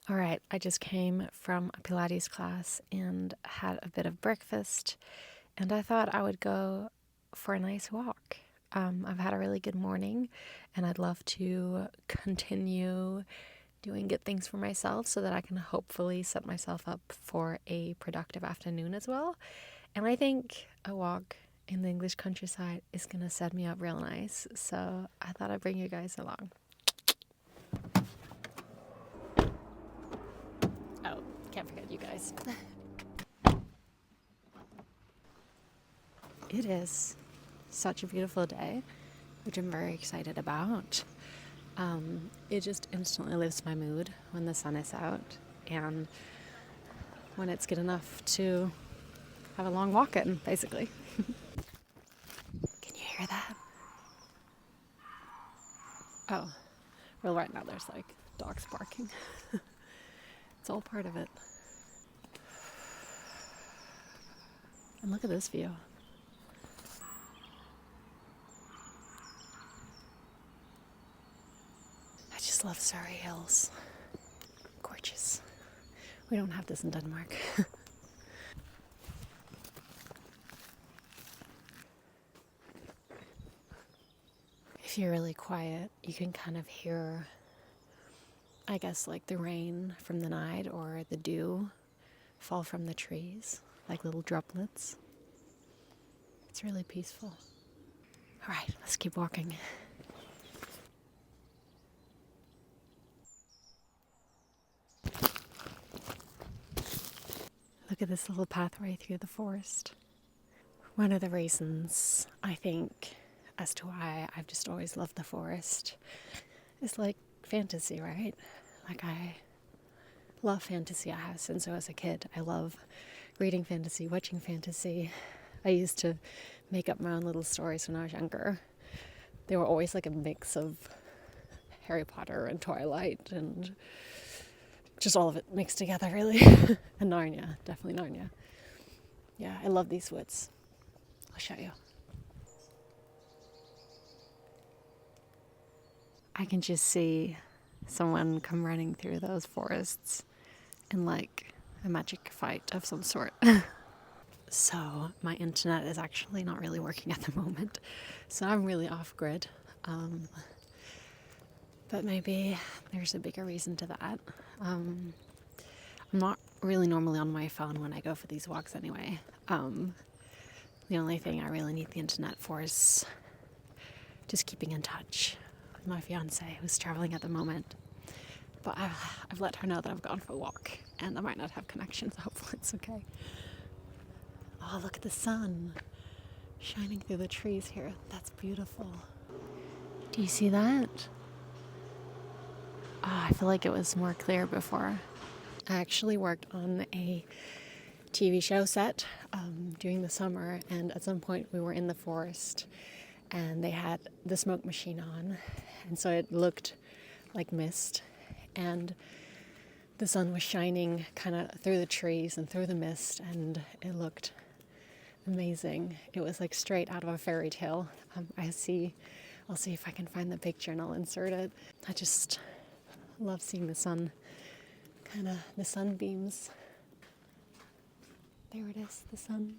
All right, I just came from a Pilates class and had a bit of breakfast, and I thought I would go for a nice walk. I've had a really good morning, and I'd love to continue doing good things for myself so that I can hopefully set myself up for a productive afternoon as well. And I think a walk in the English countryside is going to set me up real nice, so I thought I'd bring you guys along. Oh, can't forget you guys. It is such a beautiful day, which I'm very excited about. It just instantly lifts my mood when the sun is out and when it's good enough to have a long walk in, basically. Can you hear that? Oh, well, right now there's like dogs barking. It's all part of it. And look at this view. I just love Surrey Hills. Gorgeous. We don't have this in Denmark. If you're really quiet, you can kind of hear, I guess, like the rain from the night or the dew fall from the trees, like little droplets. It's really peaceful. All right, let's keep walking. Look at this little pathway through the forest. One of the reasons I think as to why I've just always loved the forest is like fantasy, right? Like I love fantasy. I have since I was a kid. I love reading fantasy, watching fantasy. I used to make up my own little stories when I was younger. They were always like a mix of Harry Potter and Twilight and just all of it mixed together, really. And Narnia, definitely Narnia. Yeah, I love these woods. I'll show you. I can just see someone come running through those forests in like a magic fight of some sort. So my internet is actually not really working at the moment, so I'm really off grid. But maybe there's a bigger reason to that. I'm not really normally on my phone when I go for these walks anyway. The only thing I really need the internet for is just keeping in touch with my fiance who's traveling at the moment. But I've let her know that I've gone for a walk and I might not have connection, so hopefully it's okay. Oh, look at the sun shining through the trees here. That's beautiful. Do you see that? Oh, I feel like it was more clear before. I actually worked on a TV show set during the summer, and at some point we were in the forest and they had the smoke machine on, and so it looked like mist, and the sun was shining kind of through the trees and through the mist, and it looked amazing. It was like straight out of a fairy tale. I'll see if I can find the picture and I'll insert it. I just love seeing the sun, kind of the sunbeams. There it is, the sun.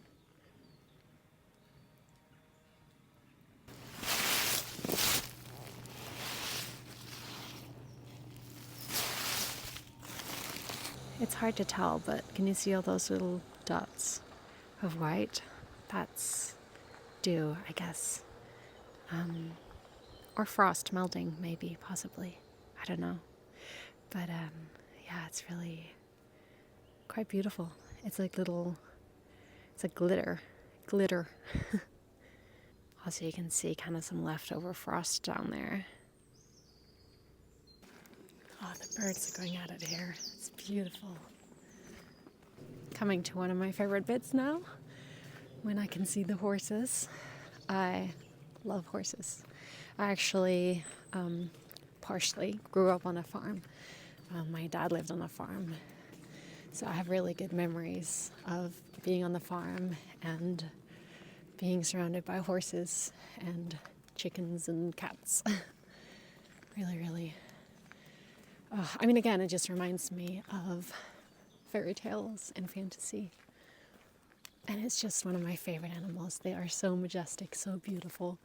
It's hard to tell, but can you see all those little dots of white? That's dew, I guess. Or frost melting, maybe, possibly. I don't know. But yeah, it's really quite beautiful. It's like glitter. Also, you can see kind of some leftover frost down there. Oh, the birds are going at it here. It's beautiful. Coming to one of my favorite bits now, when I can see the horses. I love horses. I actually partially grew up on a farm. My dad lived on a farm. So I have really good memories of being on the farm and being surrounded by horses and chickens and cats. Really, really I mean, again, it just reminds me of fairy tales and fantasy. And it's just one of my favorite animals. They are so majestic, so beautiful.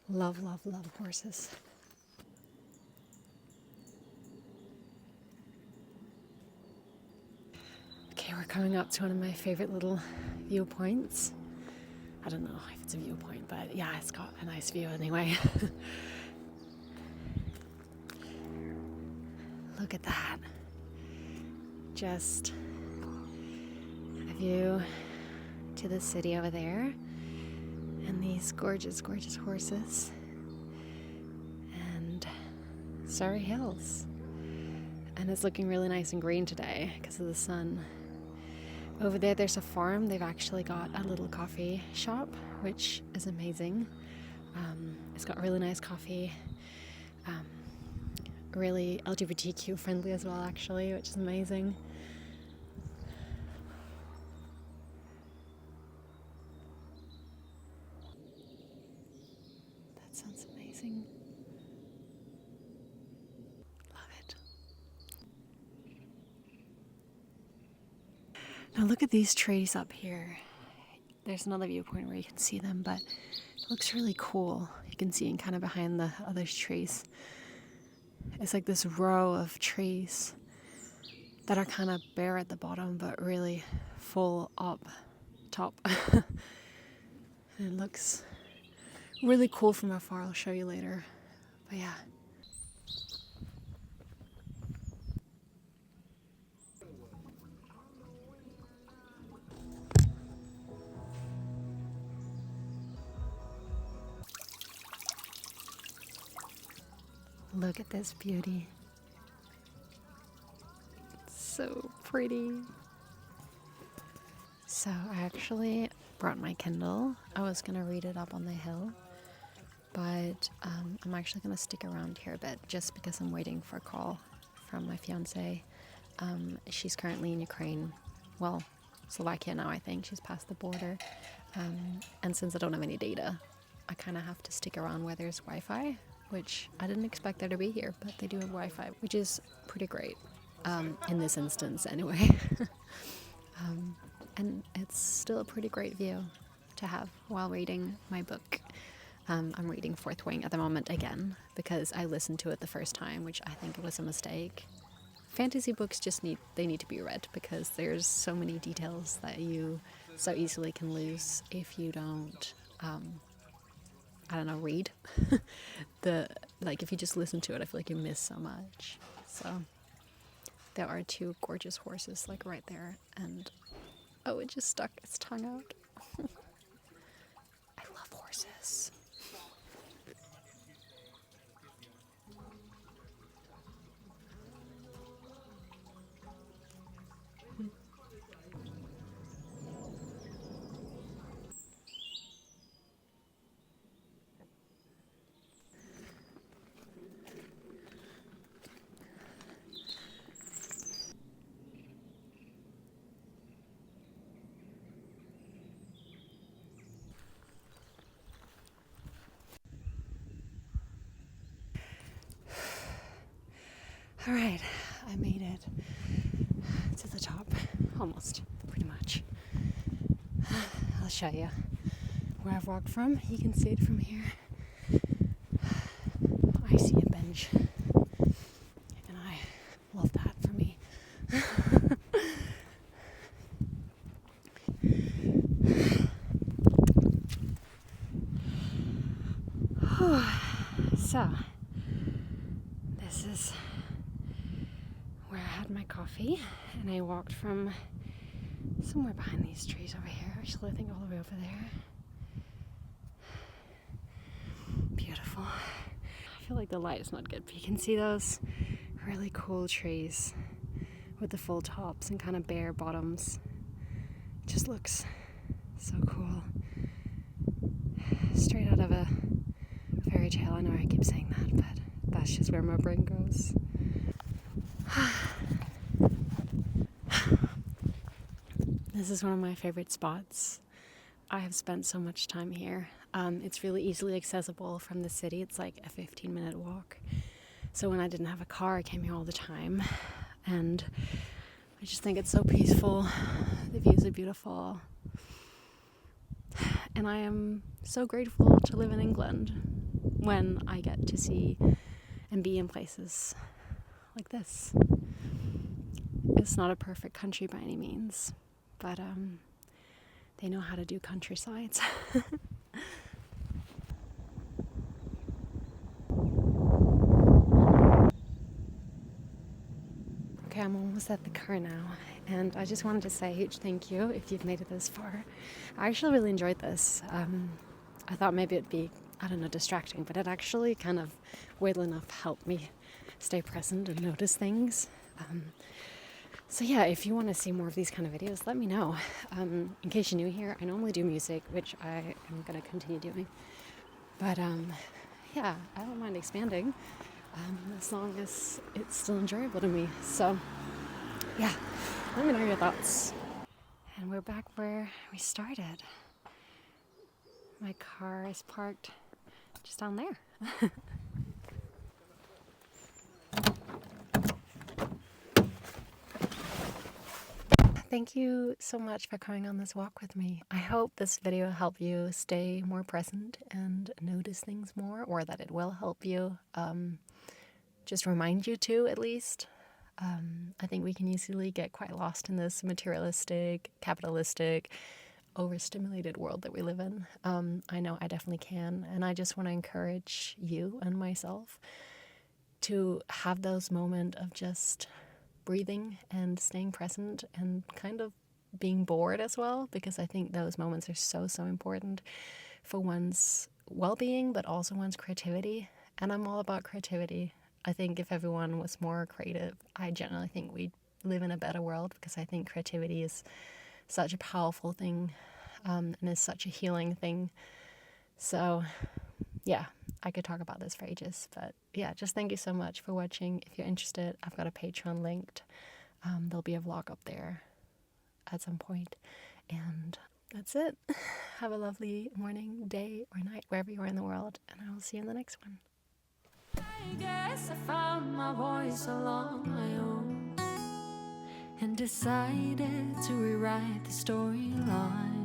Love, love, love horses. Okay, we're coming up to one of my favorite little viewpoints. I don't know if it's a viewpoint, but yeah, it's got a nice view anyway. Look at that. Just a view to the city over there. And these gorgeous, gorgeous horses. And Surrey Hills. And it's looking really nice and green today because of the sun. Over there, there's a farm. They've actually got a little coffee shop, which is amazing. It's got really nice coffee. Really LGBTQ friendly as well, actually, which is amazing. That sounds amazing. Love it. Now look at these trees up here. There's another viewpoint where you can see them, but it looks really cool. You can see it kind of behind the other trees. It's like this row of trees that are kind of bare at the bottom, but really full up top. And it looks really cool from afar. I'll show you later. But yeah. Look at this beauty. It's so pretty. So I actually brought my Kindle. I was going to read it up on the hill, but I'm actually going to stick around here a bit just because I'm waiting for a call from my fiance. She's currently in Ukraine, well, Slovakia now I think. She's past the border. And since I don't have any data, I kind of have to stick around where there's Wi-Fi, which I didn't expect there to be here, but they do have Wi-Fi, which is pretty great in this instance anyway. And it's still a pretty great view to have while reading my book. I'm reading Fourth Wing at the moment again because I listened to it the first time, which I think was a mistake. Fantasy books just need to be read because there's so many details that you so easily can lose if you don't read. If you just listen to it, I feel like you miss so much. So there are two gorgeous horses like right there, and oh, it just stuck its tongue out. I love horses. All right, I made it to the top, almost, pretty much. I'll show you where I've walked from. You can see it from here. I see a bench, and I love that for me. So, this is where I had my coffee, and I walked from somewhere behind these trees over here. Actually, I think all the way over there. Beautiful. I feel like the light is not good, but you can see those really cool trees with the full tops and kind of bare bottoms. It just looks so cool. Straight out of a fairy tale. I know I keep saying that, but that's just where my brain goes. This is one of my favorite spots. I have spent so much time here. It's really easily accessible from the city. It's like a 15-minute walk. So when I didn't have a car, I came here all the time. And I just think it's so peaceful. The views are beautiful. And I am so grateful to live in England when I get to see and be in places like this. It's not a perfect country by any means, but they know how to do countrysides. Okay, I'm almost at the car now, and I just wanted to say a huge thank you if you've made it this far. I actually really enjoyed this. I thought maybe it'd be, I don't know, distracting, but it actually kind of, weirdly enough, helped me stay present and notice things. So yeah, if you want to see more of these kind of videos, let me know. In case you're new here, I normally do music, which I am going to continue doing. But yeah, I don't mind expanding as long as it's still enjoyable to me. So yeah, let me know your thoughts. And we're back where we started. My car is parked just down there. Thank you so much for coming on this walk with me. I hope this video helped you stay more present and notice things more, or that it will help you just remind you to, at least. I think we can easily get quite lost in this materialistic, capitalistic, overstimulated world that we live in. I know I definitely can, and I just want to encourage you and myself to have those moments of just breathing and staying present and kind of being bored as well, because I think those moments are so important for one's well-being, but also one's creativity. And I'm all about creativity. I think if everyone was more creative, I generally think we'd live in a better world, because I think creativity is such a powerful thing, and is such a healing thing. So yeah, I could talk about this for ages, but yeah, just thank you so much for watching. If you're interested, I've got a Patreon linked. There'll be a vlog up there at some point. And that's it. Have a lovely morning, day, or night, wherever you are in the world, and I will see you in the next one. I guess I found my voice along my own and decided to rewrite the storyline.